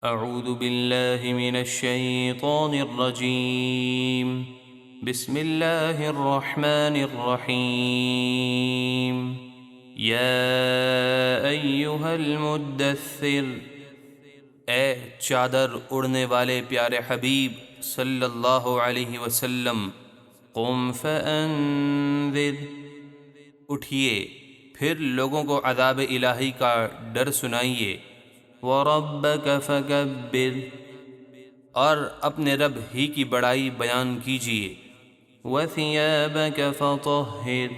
اعوذ باللہ من الشیطان الرجیم بسم اللہ الرحمن الرحیم یا ایہا المدثر، اے چادر اڑنے والے پیارے حبیب صلی اللہ علیہ وسلم، قم فانذر، اٹھیے پھر لوگوں کو عذاب الہی کا ڈر سنائیے، وَرَبَّكَ فَكَبِّرْ، اور اپنے رب ہی کی بڑائی بیان کیجیے، وَثِيَابَكَ فَطَهِّرْ،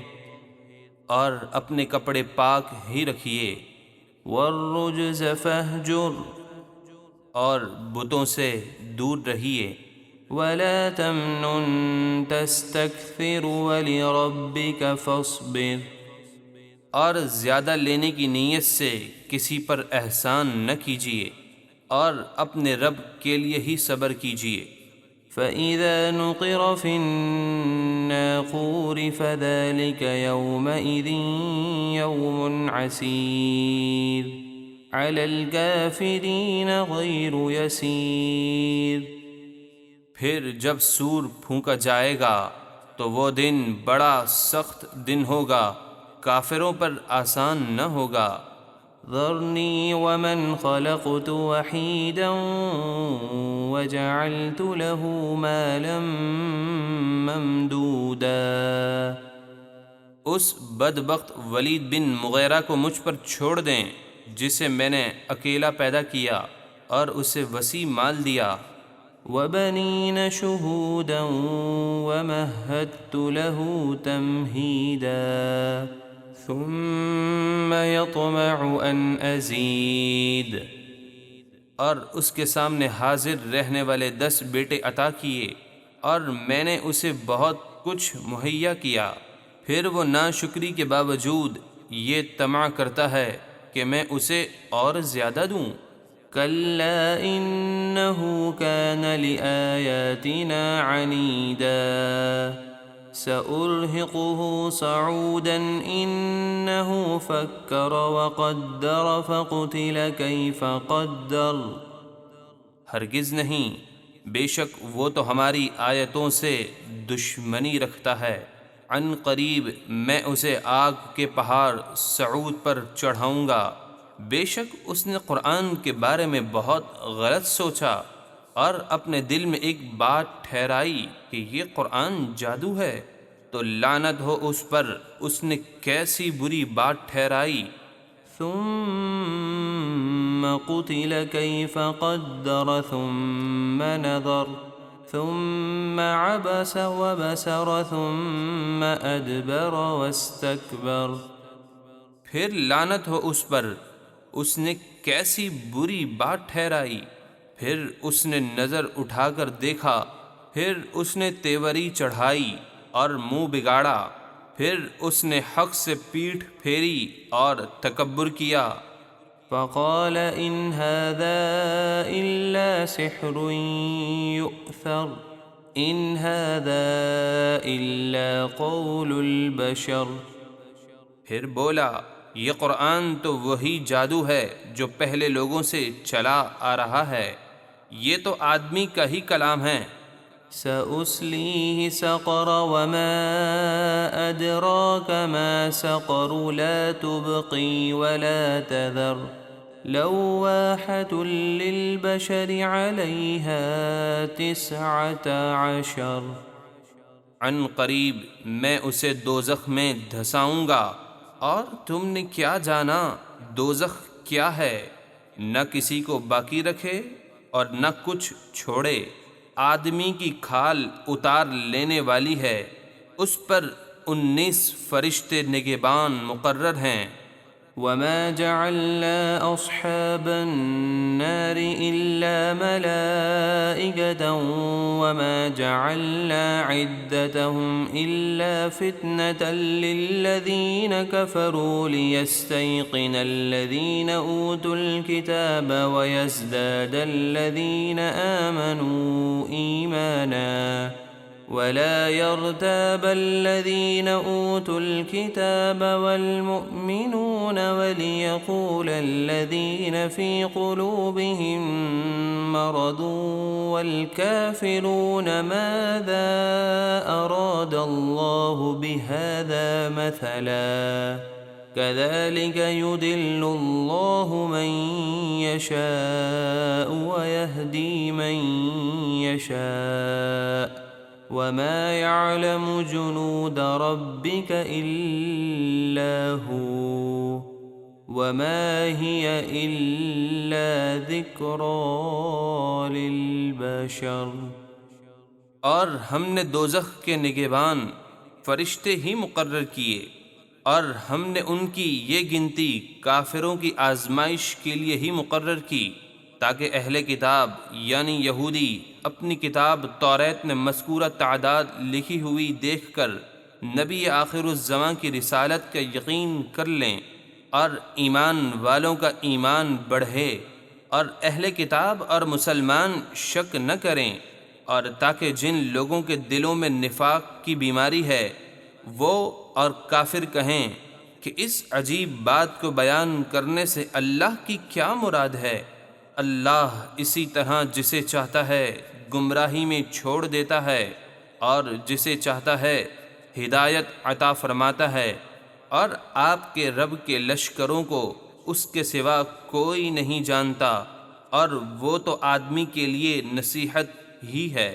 اور اپنے کپڑے پاک ہی رکھیے، وَالرُّجْزَ فَاهْجُرْ، اور بتوں سے دور رہیے، وَلَا تَمْنُن تَسْتَكْثِرُ وَلِرَبِّكَ فَاصْبِرْ، اور زیادہ لینے کی نیت سے کسی پر احسان نہ کیجیے، اور اپنے رب کے لیے ہی صبر کیجیے۔ فَإِذَا نُقِرَ فِي النَّاقُورِ فَذَلِكَ يَوْمَئِذٍ يَوْمٌ عَسِيرٌ عَلَى الْكَافِرِينَ غَيْرُ يَسِيرٌ، پھر جب سور پھونکا جائے گا تو وہ دن بڑا سخت دن ہوگا، کافروں پر آسان نہ ہوگا۔ ذرنی ومن خلقت وحیدا وجعلت له مالا ممدودا، اس بدبخت ولید بن مغیرہ کو مجھ پر چھوڑ دیں جسے میں نے اکیلا پیدا کیا اور اسے وسیع مال دیا۔ وبنین شہودا ومہدت له تمہیدا ثم یطمع ان ازید، اور اس کے سامنے حاضر رہنے والے 10 بیٹے عطا کیے اور میں نے اسے بہت کچھ مہیا کیا، پھر وہ ناشکری کے باوجود یہ طمع کرتا ہے کہ میں اسے اور زیادہ دوں۔ کلا انہ کان لآیاتنا عنیدا سأرہقہ صعودا انہ فکر وقدر فقتل کیف قدر، ہرگز نہیں، بے شک وہ تو ہماری آیتوں سے دشمنی رکھتا ہے، عن قریب میں اسے آگ کے پہاڑ صعود پر چڑھاؤں گا۔ بے شک اس نے قرآن کے بارے میں بہت غلط سوچا اور اپنے دل میں ایک بات ٹھہرائی کہ یہ قرآن جادو ہے، تو لعنت ہو اس پر، اس نے کیسی بری بات ٹھہرائی۔ ثم قتل کیف قدر ثم نظر ثم عبس وبسر ثم ادبر واستکبر، پھر لعنت ہو اس پر، اس نے کیسی بری بات ٹھہرائی، پھر اس نے نظر اٹھا کر دیکھا، پھر اس نے تیوری چڑھائی اور منہ بگاڑا، پھر اس نے حق سے پیٹھ پھیری اور تکبر کیا۔ فقال ان هذا الا سحر یؤثر ان هذا الا قول البشر، پھر بولا یہ قرآن تو وہی جادو ہے جو پہلے لوگوں سے چلا آ رہا ہے، یہ تو آدمی کا ہی کلام ہے۔ سأصلیہ سقر وما ادراک ما سقر لا تبقی ولا تذر لواحة للبشر علیہا 19، عن قریب میں اسے دوزخ میں دھساؤں گا، اور تم نے کیا جانا دوزخ کیا ہے، نہ کسی کو باقی رکھے اور نہ کچھ چھوڑے، آدمی کی کھال اتار لینے والی ہے، اس پر 19 فرشتے نگہبان مقرر ہیں۔ وما جعلنا اصحاب النار الا ملائکة وما جعلنا عدتهم الا فتنة للذین كفروا لیستيقن الذین اوتوا الكتاب ويزداد الذین آمنوا ایمانا ولا يرتاب الذين أوتوا الكتاب والمؤمنون وليقول الذين في قلوبهم مرض والكافرون ماذا أراد الله بهذا مثلا كذلك يضل الله من يشاء ويهدي من يشاء وما يعلم جنود ربك إلا هو وما هي إلا ذكرى للبشر۔ اور ہم نے دوزخ کے نگہبان فرشتے ہی مقرر کیے، اور ہم نے ان کی یہ گنتی کافروں کی آزمائش کے لیے ہی مقرر کی، تاکہ اہل کتاب یعنی یہودی اپنی کتاب توریت میں مذکورہ تعداد لکھی ہوئی دیکھ کر نبی آخر الزماں کی رسالت کا یقین کر لیں، اور ایمان والوں کا ایمان بڑھے، اور اہل کتاب اور مسلمان شک نہ کریں، اور تاکہ جن لوگوں کے دلوں میں نفاق کی بیماری ہے وہ اور کافر کہیں کہ اس عجیب بات کو بیان کرنے سے اللہ کی کیا مراد ہے۔ اللہ اسی طرح جسے چاہتا ہے گمراہی میں چھوڑ دیتا ہے اور جسے چاہتا ہے ہدایت عطا فرماتا ہے، اور آپ کے رب کے لشکروں کو اس کے سوا کوئی نہیں جانتا، اور وہ تو آدمی کے لیے نصیحت ہی ہے۔